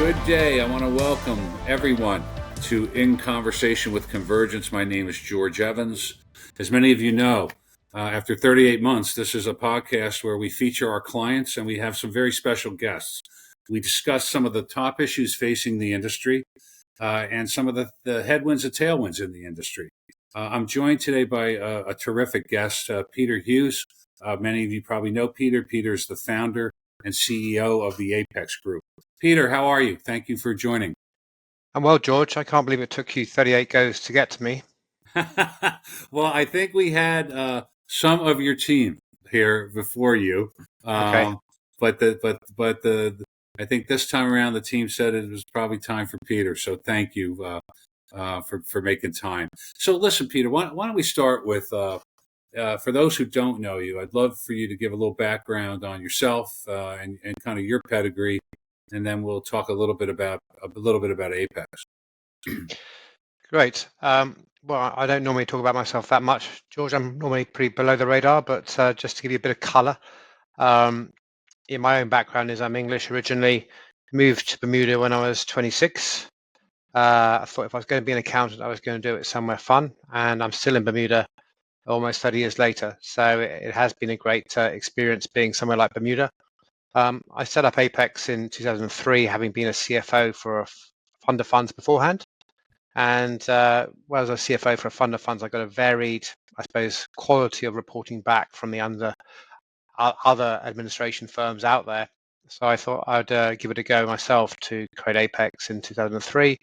Good day. I want to welcome everyone to In Conversation with Convergence. My name is George Evans. As many of you know, after 38 months, this is a podcast where we feature our clients and we have some very special guests. We discuss some of the top issues facing the industry and some of the headwinds and tailwinds in the industry. I'm joined today by a terrific guest, Peter Hughes. Many of you probably know Peter. Peter is the founder and CEO of the Apex Group. Peter, how are you? Thank you for joining. I'm well, George. I can't believe it took you 38 goes to get to me. Well, I think we had some of your team here before you, Okay. but I think this time around the team said it was probably time for Peter. So thank you for making time. So listen, Peter, why don't we start with for those who don't know you, I'd love for you to give a little background on yourself and kind of your pedigree, and then we'll talk a little bit about Apex. Great. Well, I don't normally talk about myself that much, George. I'm normally pretty below the radar, but just to give you a bit of color, my own background is I'm English originally, moved to Bermuda when I was 26. I thought if I was going to be an accountant, I was going to do it somewhere fun, and I'm still in Bermuda almost 30 years later. So it has been a great experience being somewhere like Bermuda. I set up Apex in 2003, having been a CFO for a fund of funds beforehand. And as a CFO for a fund of funds, I got a varied, I suppose, quality of reporting back from the other administration firms out there. So I thought I'd give it a go myself to create Apex in 2003.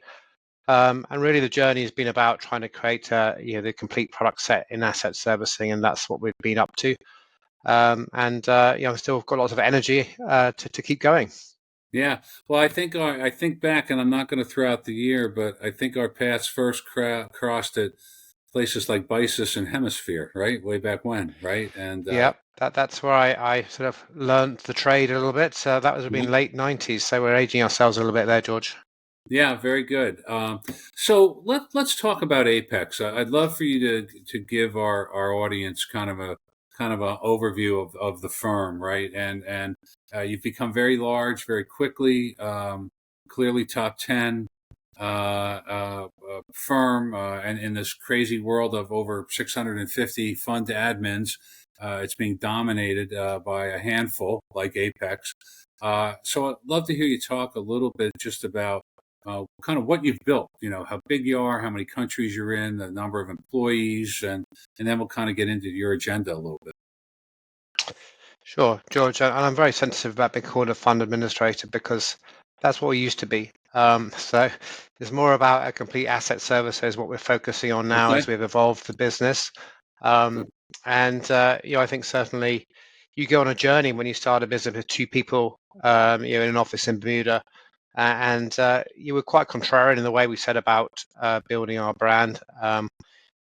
And really, the journey has been about trying to create, the complete product set in asset servicing, and that's what we've been up to. I've still got lots of energy to keep going. Yeah, well, I think back, and I'm not going to throw out the year, but I think our paths first crossed at places like Bisis and Hemisphere, right, way back when, right? And Yeah, that's where I sort of learned the trade a little bit. So that was been late 90s. So we're aging ourselves a little bit there, George. yeah, very good. So let's talk about Apex. I'd love for you to give our audience kind of a overview of the firm, right? And you've become very large very quickly, clearly top 10 firm, and in this crazy world of over 650 fund admins, it's being dominated by a handful like Apex. So I'd love to hear you talk a little bit just about kind of what you've built, how big you are, how many countries you're in, the number of employees, and then we'll kind of get into your agenda a little bit. Sure, George. And I'm very sensitive about being called a fund administrator because that's what we used to be. So it's more about a complete asset service is what we're focusing on now Okay. as we've evolved the business. I think certainly you go on a journey when you start a business with two people, in an office in Bermuda. You were quite contrarian in the way we set about building our brand.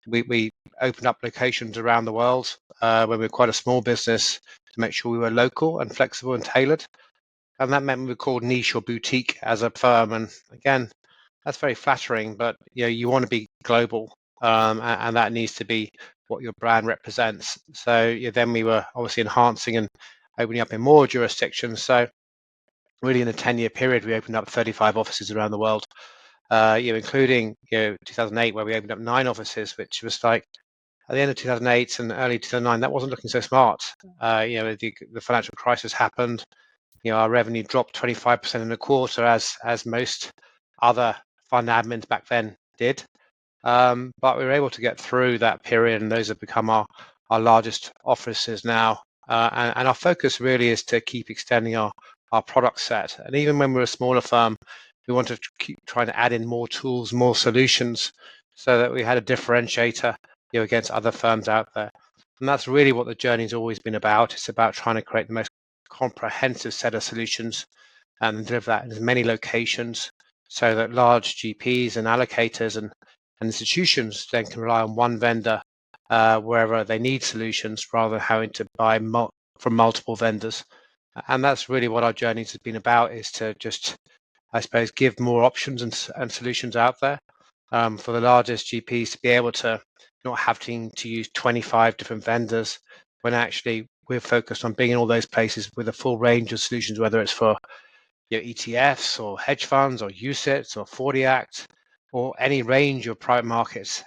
We opened up locations around the world when we were quite a small business to make sure we were local and flexible and tailored. And that meant we were called niche or boutique as a firm. And again, that's very flattering, but you want to be global, and that needs to be what your brand represents. So then we were obviously enhancing and opening up in more jurisdictions. So really in a 10-year period, we opened up 35 offices around the world, including 2008, where we opened up 9 offices, which was like at the end of 2008 and early 2009, that wasn't looking so smart. The financial crisis happened. Our revenue dropped 25% in a quarter, as most other fund admins back then did. But we were able to get through that period, and those have become our largest offices now. And our focus really is to keep extending our product set. And even when we're a smaller firm, we want to keep trying to add in more tools, more solutions, so that we had a differentiator, against other firms out there. And that's really what the journey's always been about. It's about trying to create the most comprehensive set of solutions and deliver that in as many locations, so that large GPs and allocators and institutions then can rely on one vendor wherever they need solutions, rather than having to buy from multiple vendors. And that's really what our journey has been about, is to just, I suppose, give more options and solutions out there for the largest GPs to be able to not having to use 25 different vendors, when actually we're focused on being in all those places with a full range of solutions, whether it's for ETFs or hedge funds or UCITS or 40 Act or any range of private markets,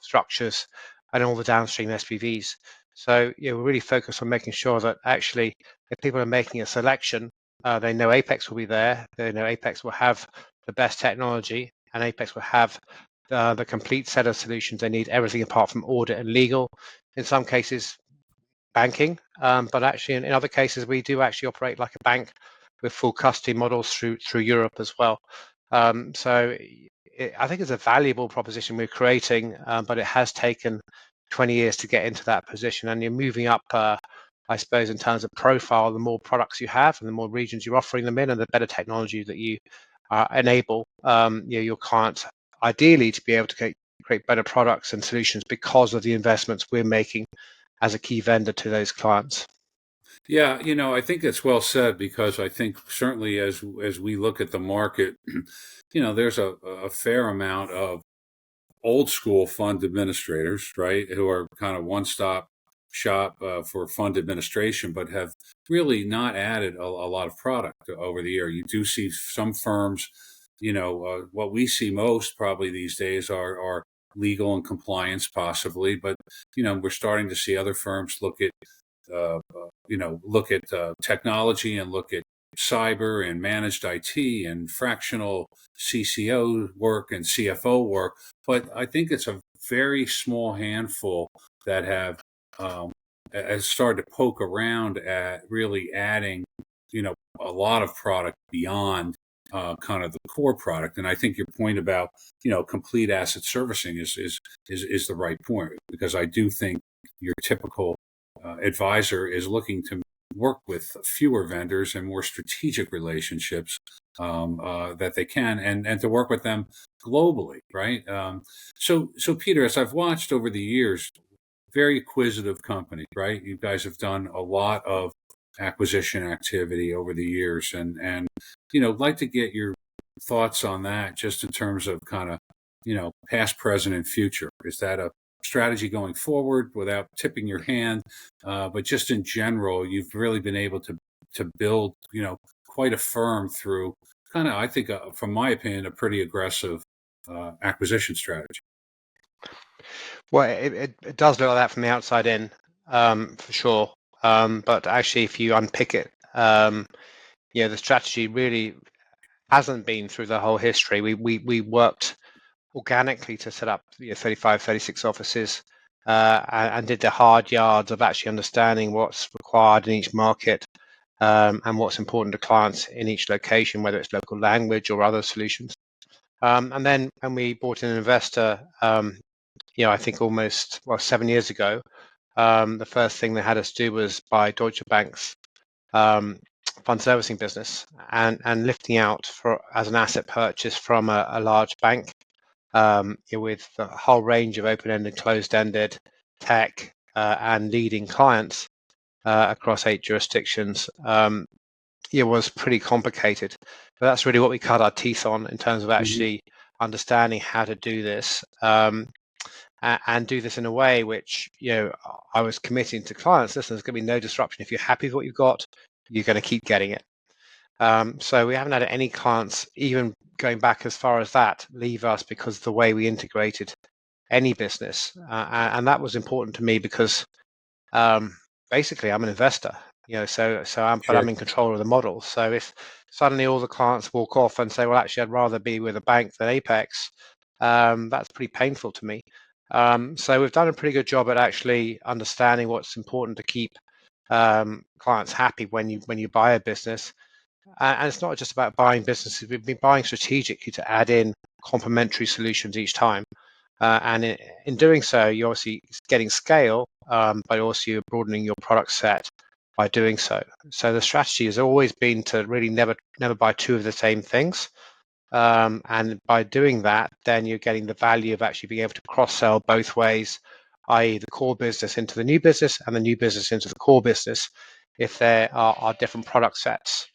structures and all the downstream SPVs. So we're really focused on making sure that actually if people are making a selection, they know Apex will be there. They know Apex will have the best technology, and Apex will have the complete set of solutions they need, everything apart from audit and legal. In some cases, banking, but actually in other cases we do actually operate like a bank with full custody models through Europe as well. So I think it's a valuable proposition we're creating, but it has taken 20 years to get into that position, and you're moving up, I suppose, in terms of profile. The more products you have and the more regions you're offering them in, and the better technology that you enable your clients ideally to be able to create better products and solutions because of the investments we're making as a key vendor to those clients. Yeah, I think it's well said, because I think certainly as we look at the market, there's a fair amount of old school fund administrators, right, who are kind of one stop shop for fund administration, but have really not added a lot of product over the year. You do see some firms, what we see most probably these days are legal and compliance, possibly, but we're starting to see other firms look at technology and look at cyber and managed IT and fractional CCO work and CFO work. But I think it's a very small handful that has started to poke around at really adding, a lot of product beyond kind of the core product. And I think your point about, complete asset servicing is the right point, because I do think your typical advisor is looking to work with fewer vendors and more strategic relationships that they can, and to work with them globally, right? So Peter, as I've watched over the years, very acquisitive company, right? You guys have done a lot of acquisition activity over the years, and I'd like to get your thoughts on that, just in terms of kind of past, present, and future. Is that a strategy going forward, without tipping your hand, but just in general, you've really been able to build quite a firm through kind of, I think, from my opinion, a pretty aggressive acquisition strategy. Well, it does look like that from the outside in, for sure. But actually, if you unpick it, the strategy really hasn't been through the whole history. We worked organically to set up 35, 36 offices, and did the hard yards of actually understanding what's required in each market, and what's important to clients in each location, whether it's local language or other solutions. And then when we brought in an investor, I think almost 7 years ago, the first thing they had us do was buy Deutsche Bank's fund servicing business, and lifting out as an asset purchase from a large bank, with a whole range of open-ended, closed-ended tech, and leading clients across 8 jurisdictions. It was pretty complicated, but that's really what we cut our teeth on in terms of actually understanding how to do this, and do this in a way which I was committing to clients. Listen, there's going to be no disruption. If you're happy with what you've got, you're going to keep getting it. So we haven't had any clients, even going back as far as that, leave us because of the way we integrated any business, and that was important to me because basically I'm an investor, but I'm in control of the model. So if suddenly all the clients walk off and say, well, actually I'd rather be with a bank than Apex, that's pretty painful to me. So we've done a pretty good job at actually understanding what's important to keep clients happy when you buy a business. And it's not just about buying businesses. We've been buying strategically to add in complementary solutions each time. And in doing so, you're obviously getting scale, but also you're broadening your product set by doing so. So the strategy has always been to really never buy two of the same things. And by doing that, then you're getting the value of actually being able to cross-sell both ways, i.e. the core business into the new business and the new business into the core business, if there are different product sets.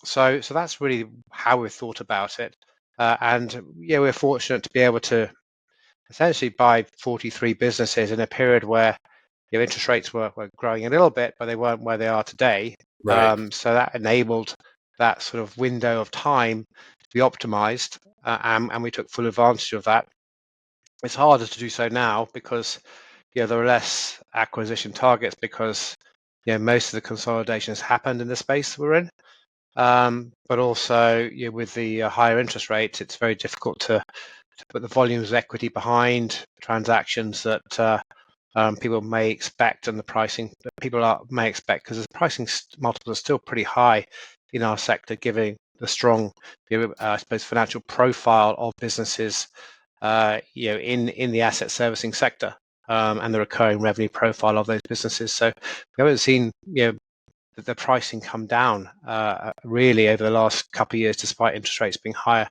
So that's really how we've thought about it. And we're fortunate to be able to essentially buy 43 businesses in a period where interest rates were growing a little bit, but they weren't where they are today. Right. So that enabled that sort of window of time to be optimized, and we took full advantage of that. It's harder to do so now because there are less acquisition targets because most of the consolidation has happened in the space we're in. But also with the higher interest rates, it's very difficult to put the volumes of equity behind transactions that people may expect, and the pricing that may expect, because the pricing multiples are still pretty high in our sector, given the strong, I suppose, financial profile of businesses, in the asset servicing sector, and the recurring revenue profile of those businesses. So we haven't seen, the pricing come down really over the last couple of years, despite interest rates being higher.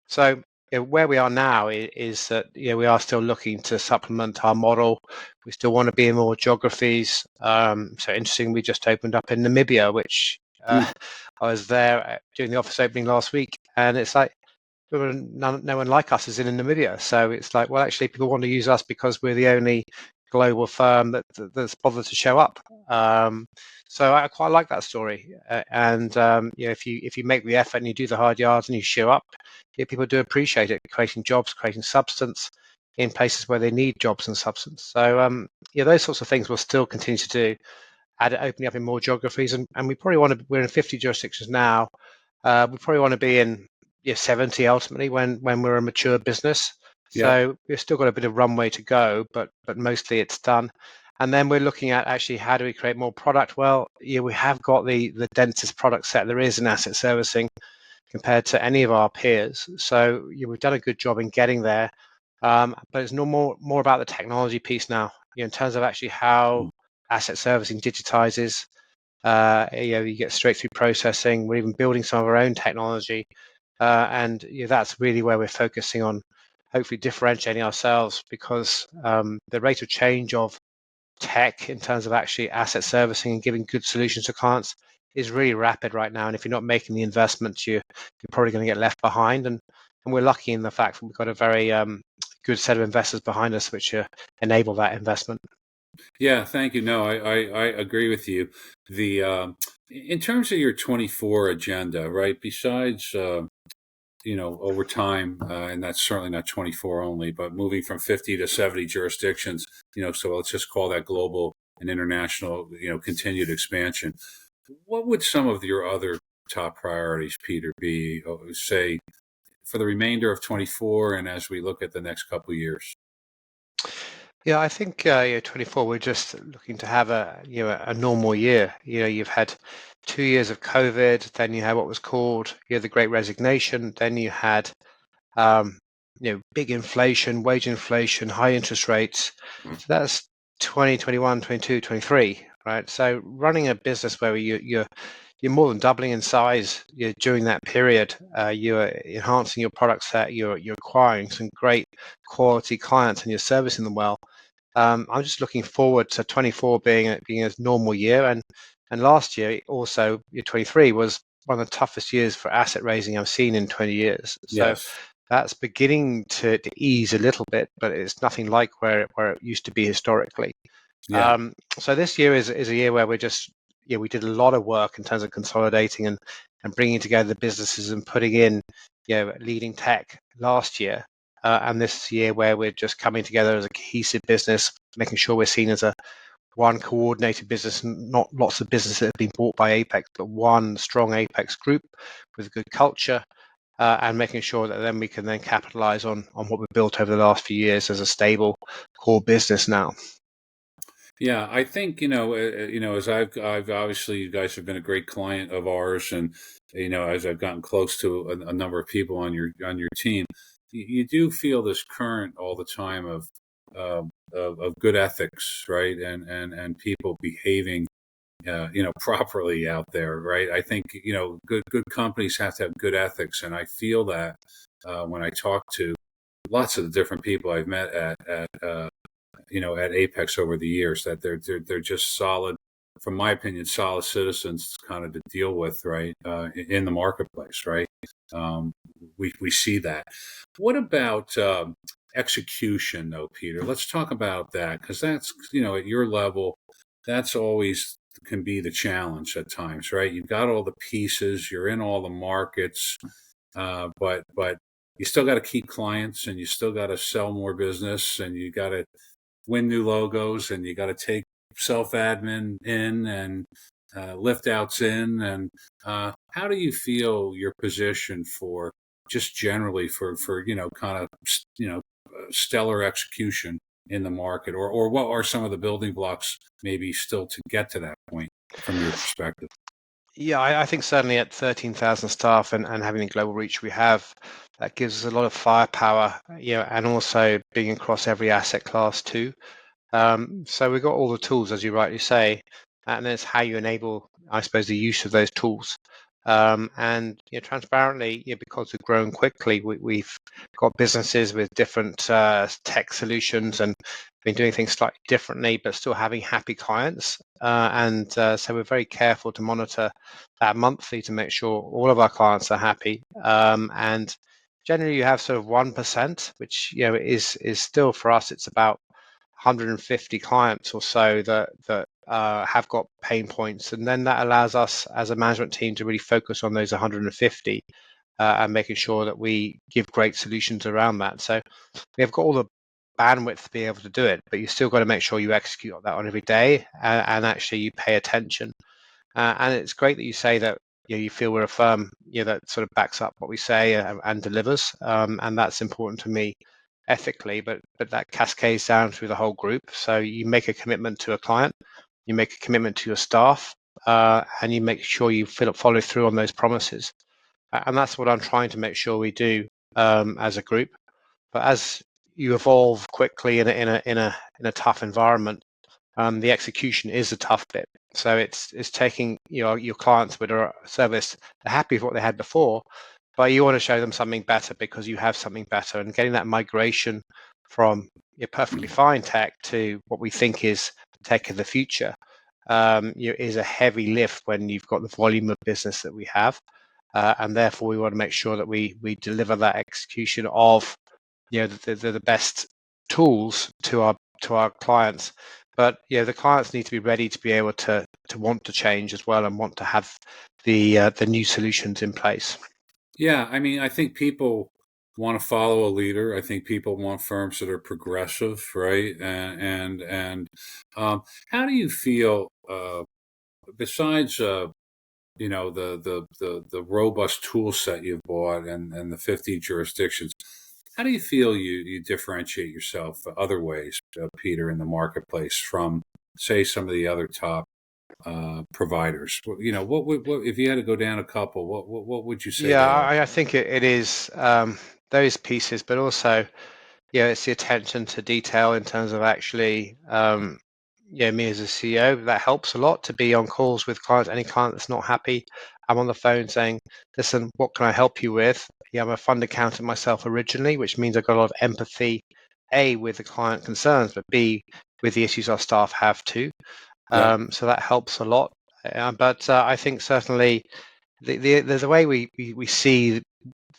So where we are now is that we are still looking to supplement our model. We still want to be in more geographies. So interesting, we just opened up in Namibia, which I was there during the office opening last week, and it's like no one like us is in Namibia. So it's like, well, actually, people want to use us because we're the only global firm that's bothered to show up. So I quite like that story. And if you make the effort and you do the hard yards and you show up, people do appreciate it. Creating jobs, creating substance in places where they need jobs and substance. So those sorts of things we'll still continue to do. Opening up in more geographies, and we probably want to. We're in 50 jurisdictions now. We probably want to be in 70 ultimately when we're a mature business. Yeah. So we've still got a bit of runway to go, but mostly it's done. And then we're looking at actually how do we create more product? Well, we have got the densest product set there is in asset servicing compared to any of our peers. So we've done a good job in getting there. But it's no more about the technology piece now, in terms of actually how asset servicing digitizes. You get straight through processing. We're even building some of our own technology, and that's really where we're focusing on, hopefully differentiating ourselves, because the rate of change of tech in terms of actually asset servicing and giving good solutions to clients is really rapid right now. And if you're not making the investments, you're probably going to get left behind. And we're lucky in the fact that we've got a very good set of investors behind us, which enable that investment. Yeah, thank you. No, I agree with you. The in terms of your 24 agenda, right? Besides, over time, and that's certainly not 24 only, but moving from 50 to 70 jurisdictions, so let's just call that global and international, continued expansion. What would some of your other top priorities, Peter, be, say, for the remainder of 24 and as we look at the next couple of years? Yeah, I think 24. We're just looking to have a normal year. You've had 2 years of COVID, then you had what was called the Great Resignation, then you had um, big inflation, wage inflation, high interest rates. So that's 2021, 22, 23, right? So running a business where you're more than doubling in size during that period. You're enhancing your product set. You're acquiring some great quality clients, and you're servicing them well. I'm just looking forward to 24 being a normal year, and last year also, year 23 was one of the toughest years for asset raising I've seen in 20 years. So Yes. that's beginning to ease a little bit, but it's nothing like where it used to be historically. Yeah. So this year is a year where we did a lot of work in terms of consolidating and bringing together the businesses and putting in leading tech last year. And this year where we're just coming together as a cohesive business, making sure we're seen as a one coordinated business, not lots of businesses that have been bought by Apex, but one strong Apex group with a good culture, and making sure that then we can then capitalize on what we've built over the last few years as a stable core business now. Yeah, I think as I've obviously you guys have been a great client of ours, and as I've gotten close to a number of people on your team, you do feel this current all the time of good ethics, right, and people behaving properly out there, right. I think good companies have to have good ethics, and I feel that when I talk to lots of the different people I've met at Apex over the years, that they're just solid, from my opinion, solid citizens kind of to deal with, right, in the marketplace, right. Um, we see that. What about execution, though, Peter? Let's talk about that, because that's at your level, that's always can be the challenge at times, right? You've got all the pieces, you're in all the markets, but you still got to keep clients, and you still got to sell more business, and you got to win new logos, and you got to take self admin in, and lift outs in. And how do you feel your position for just generally for kind of stellar execution in the market, or what are some of the building blocks maybe still to get to that point from your perspective? Yeah, I think certainly at 13,000 staff and having the global reach we have, that gives us a lot of firepower, and also being across every asset class too. So we've got all the tools, as you rightly say, and it's how you enable, I suppose, the use of those tools. And transparently, because we've grown quickly, we've got businesses with different tech solutions and been doing things slightly differently, but still having happy clients. And so we're very careful to monitor that monthly to make sure all of our clients are happy. And generally, you have sort of 1%, which is still for us. It's about 150 clients or so that have got pain points, and then that allows us as a management team to really focus on those 150 and making sure that we give great solutions around that. So we have got all the bandwidth to be able to do it, but you still got to make sure you execute on that on every day, and actually you pay attention. And it's great that you say that you feel we're a firm that sort of backs up what we say and delivers, and that's important to me ethically, but that cascades down through the whole group. So you make a commitment to a client, you make a commitment to your staff, and you make sure you follow through on those promises. And that's what I'm trying to make sure we do as a group. But as you evolve quickly in a tough environment, the execution is the tough bit. So it's taking your clients with a service, they're happy with what they had before, but you want to show them something better because you have something better, and getting that migration from your perfectly fine tech to what we think is tech of the future is a heavy lift when you've got the volume of business that we have, and therefore we want to make sure that we deliver that execution of the best tools to our clients. But the clients need to be ready to be able to want to change as well and want to have the new solutions in place. Yeah, I mean, I think people want to follow a leader. I think people want firms that are progressive, right? And how do you feel besides the robust tool set you've bought, and the 50 jurisdictions? How do you feel you differentiate yourself other ways, Peter, in the marketplace from, say, some of the other top providers? What if you had to go down a couple? What would you say Yeah, they are? I think it is those pieces, but also it's the attention to detail in terms of actually me as a CEO, that helps a lot to be on calls with clients. Any client that's not happy, I'm on the phone saying, listen, what can I help you with? Yeah, I'm a fund accountant myself originally, which means I've got a lot of empathy, A, with the client concerns, but B, with the issues our staff have too. Yep. So that helps a lot. But I think certainly there's a way we see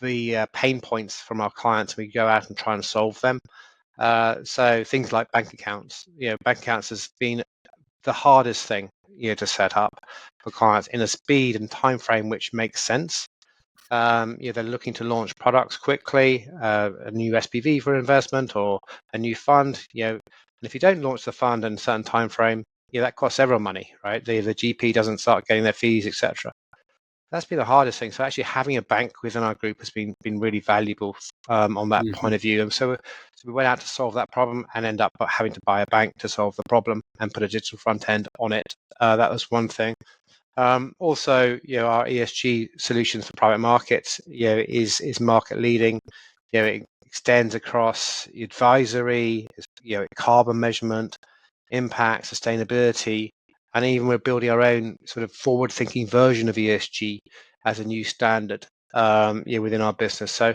the pain points from our clients. We go out and try and solve them. So things like bank accounts. Bank accounts has been the hardest thing to set up for clients in a speed and time frame which makes sense. They're looking to launch products quickly, a new SPV for investment or a new fund. And if you don't launch the fund in a certain time frame, that costs everyone money, right? The GP doesn't start getting their fees, etc. That's been the hardest thing. So actually having a bank within our group has been really valuable on that Hmm. point of view. And so we went out to solve that problem and end up having to buy a bank to solve the problem and put a digital front end on it. That was one thing. Also, our ESG solutions for private markets, is market leading. It extends across advisory, carbon measurement, impact, sustainability, and even we're building our own sort of forward-thinking version of ESG as a new standard, within our business. So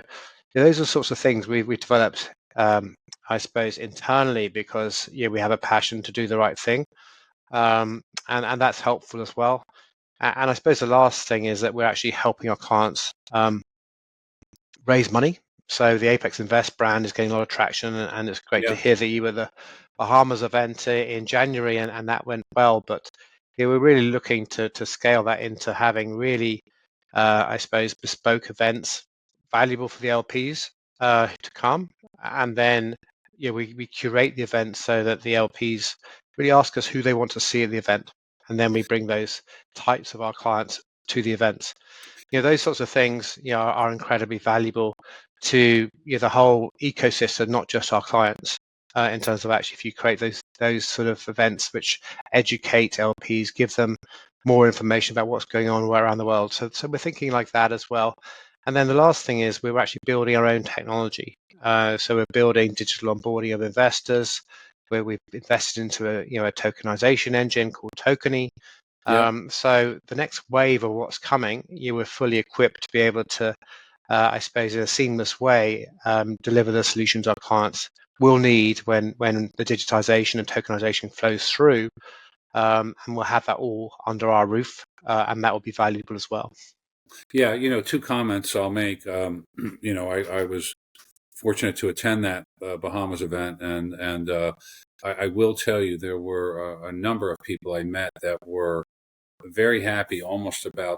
those are the sorts of things we developed, I suppose, internally because we have a passion to do the right thing, and that's helpful as well. And I suppose the last thing is that we're actually helping our clients raise money. So the Apex Invest brand is getting a lot of traction, and it's great to Yeah. hear that you were the Bahamas event in January, and that went well. But we're really looking to scale that into having really, I suppose, bespoke events, valuable for the LPs to come, and then we curate the event so that the LPs really ask us who they want to see at the event, and then we bring those types of our clients to the events. Those sorts of things are incredibly valuable to the whole ecosystem, not just our clients. In terms of actually, if you create those sort of events which educate LPs, give them more information about what's going on around the world. So we're thinking like that as well. And then the last thing is we're actually building our own technology. So we're building digital onboarding of investors, where we've invested into a tokenization engine called Tokeny. Yeah. So the next wave of what's coming, you were fully equipped to be able to, I suppose, in a seamless way, deliver the solutions our clients will need when the digitization and tokenization flows through, and we'll have that all under our roof, and that will be valuable as well. Yeah, two comments I'll make. I was fortunate to attend that Bahamas event, and I will tell you there were a number of people I met that were very happy, almost about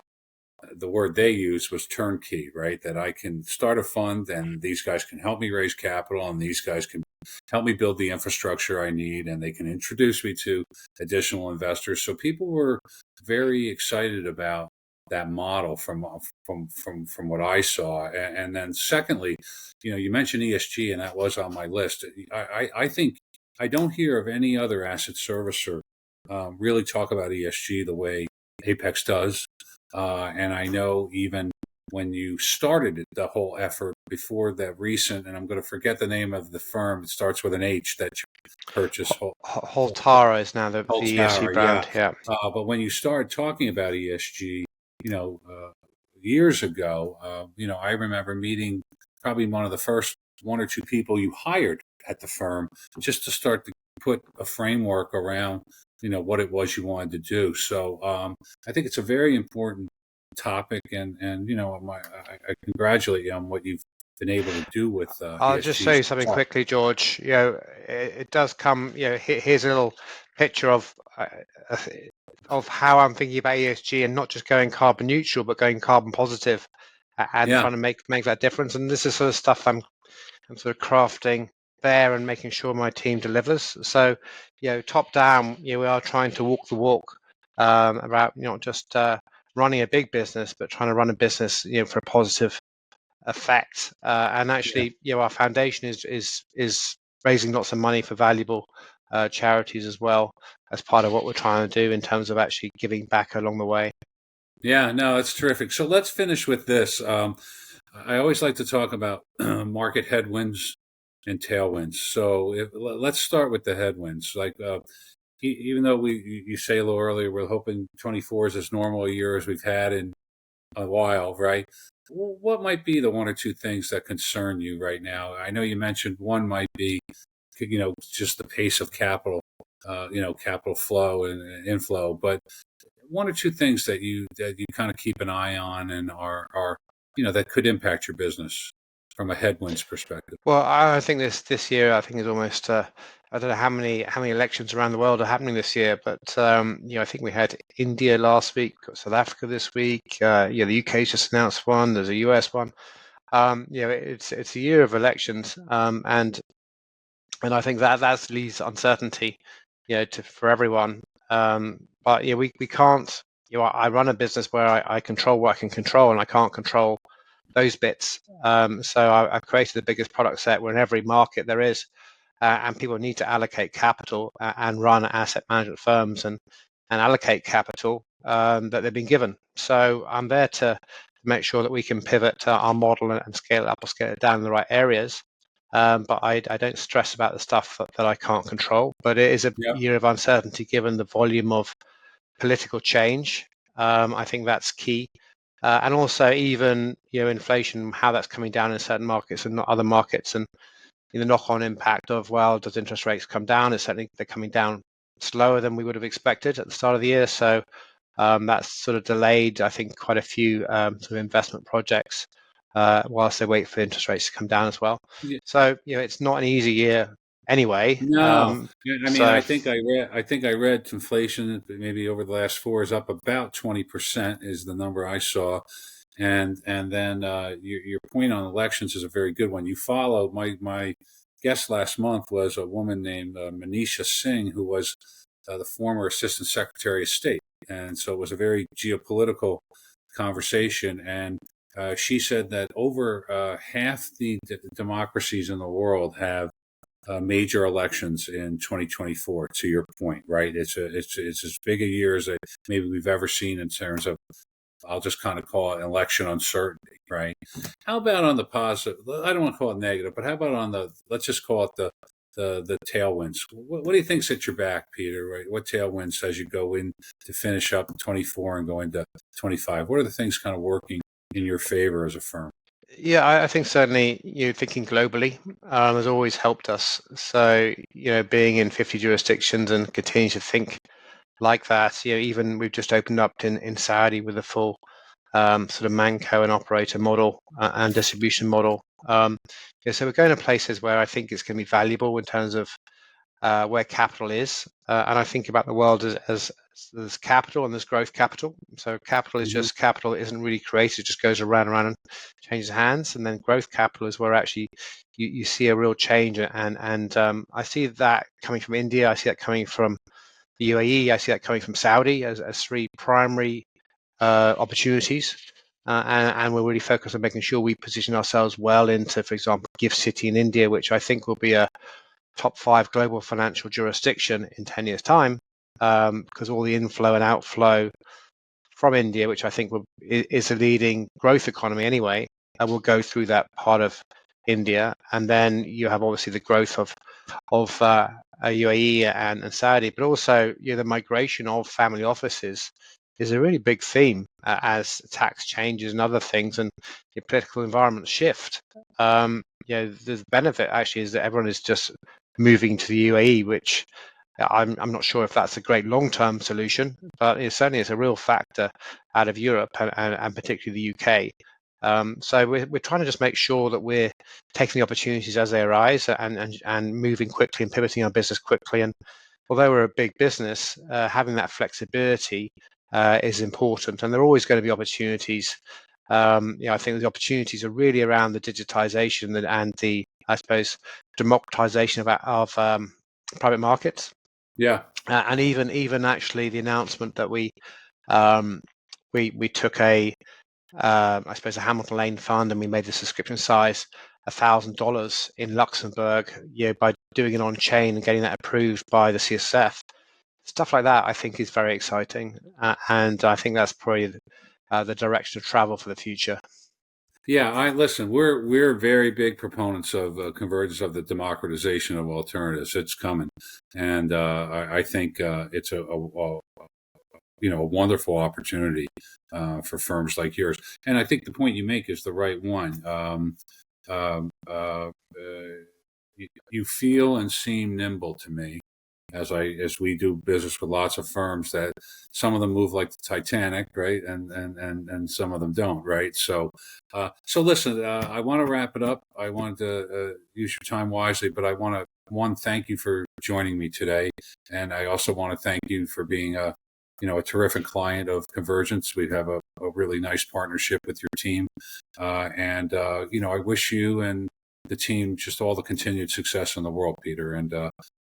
the word they used was turnkey, right? That I can start a fund, and these guys can help me raise capital, and these guys can help me build the infrastructure I need, and they can introduce me to additional investors. So people were very excited about that model from what I saw. And then secondly, you mentioned ESG, and that was on my list. I think I don't hear of any other asset servicer really talk about ESG the way Apex does. And I know even when you started the whole effort before that recent, and I'm going to forget the name of the firm, it starts with an H that you purchased. Holtara is now the ESG Holtara, yeah. brand. Yeah. But when you started talking about ESG, years ago, I remember meeting probably one of the first one or two people you hired at the firm just to start to put a framework around what it was you wanted to do. So I think it's a very important topic, and I congratulate you on what you've been able to do with I'll just ESG. show you something quickly, George. It does come. Here's a little picture of how I'm thinking about ESG, and not just going carbon neutral, but going carbon positive, and Yeah, trying to make that difference. And this is sort of stuff I'm sort of crafting there and making sure my team delivers. So, top down, we are trying to walk the walk, about not just running a big business, but trying to run a business, for a positive effect. And yeah. actually, our foundation is raising lots of money for valuable charities as well, as part of what we're trying to do in terms of actually giving back along the way. Yeah, no, that's terrific. So let's finish with this. I always like to talk about market headwinds and tailwinds. So let's start with the headwinds. Like, even though you say a little earlier, we're hoping 24 is as normal a year as we've had in a while, right? What might be the one or two things that concern you right now? I know you mentioned one might be, just the pace of capital, capital flow and inflow, but one or two things that you kind of keep an eye on and are that could impact your business from a headwinds perspective. Well, I think this year, I think is almost, I don't know how many elections around the world are happening this year, but I think we had India last week, got South Africa this week. The UK's just announced one. There's a US one. It's a year of elections, and I think that leaves uncertainty, for everyone. But we can't. I run a business where I control what I can control, and I can't control those bits. So I've created the biggest product set where in every market there is, and people need to allocate capital and run asset management firms and allocate capital that they've been given. So I'm there to make sure that we can pivot our model and scale it up or scale it down in the right areas. But I don't stress about the stuff that I can't control. But it is a Yeah, year of uncertainty given the volume of political change. I think that's key. And also even inflation, how that's coming down in certain markets and not other markets, and the knock-on impact of, well, does interest rates come down? It's certainly they're coming down slower than we would have expected at the start of the year. So that's sort of delayed, I think, quite a few sort of investment projects whilst they wait for interest rates to come down as well. yeah, So it's not an easy year anyway. No, I mean, So I think I read inflation maybe over the last 4 is up about 20% is the number I saw, and then your point on elections is a very good one. You follow my guest last month was a woman named Manisha Singh, who was the former Assistant Secretary of State, and so it was a very geopolitical conversation, and she said that over half the democracies in the world have major elections in 2024. To your point, right? It's as big a year as maybe we've ever seen in terms of, I'll just kind of call it election uncertainty, right? How about on the positive? I don't want to call it negative, but how about on the, let's just call it the tailwinds? What do you think's at your back, Peter? Right? What tailwinds as you go in to finish up 24 and go into 25? What are the things kind of working in your favor as a firm? yeah, I think certainly thinking globally has always helped us. So being in 50 jurisdictions and continue to think like that. Even we've just opened up in Saudi with a full sort of manco and operator model and distribution model. So we're going to places where I think it's going to be valuable in terms of where capital is, and I think about the world as there's capital and there's growth capital. So capital is Hmm. just capital; it isn't really created; it just goes around and changes hands. And then growth capital is where actually you see a real change. And I see that coming from India. I see that coming from the UAE. I see that coming from Saudi as three primary opportunities. And we're really focused on making sure we position ourselves well into, for example, Gift City in India, which I think will be a top 5 global financial jurisdiction in 10 years' time, because all the inflow and outflow from India, which I think is a leading growth economy anyway, will go through that part of India. And then you have obviously the growth of UAE and Saudi, but also the migration of family offices is a really big theme as tax changes and other things and the political environment shift. The benefit actually is that everyone is just moving to the UAE, which I'm not sure if that's a great long-term solution, but it certainly is a real factor out of Europe and particularly the UK. So we're trying to just make sure that we're taking the opportunities as they arise and moving quickly and pivoting our business quickly. And although we're a big business, having that flexibility is important. And there are always going to be opportunities. I think the opportunities are really around the digitization and the, I suppose, democratization of private markets. Yeah. And even actually the announcement that we took I suppose a Hamilton Lane fund, and we made the subscription size $1,000 in Luxembourg, by doing it on chain and getting that approved by the CSF. Stuff like that, I think, is very exciting, and I think that's probably the direction of travel for the future. Yeah, I listen. We're very big proponents of convergence of the democratization of alternatives. It's coming, and I think it's a wonderful opportunity for firms like yours. And I think the point you make is the right one. Um, uh, uh, you feel and seem nimble to me, as we do business with lots of firms, that some of them move like the Titanic, right, and some of them don't, right. So listen, I want to wrap it up. I want to use your time wisely, but I want to, one, thank you for joining me today, and I also want to thank you for being a terrific client of Convergence. We have a really nice partnership with your team, and I wish you and the team just all the continued success in the world, Peter. And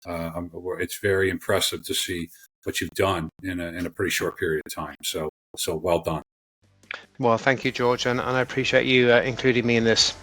it's very impressive to see what you've done in a pretty short period of time. So well done. Well, thank you, George, and I appreciate you including me in this.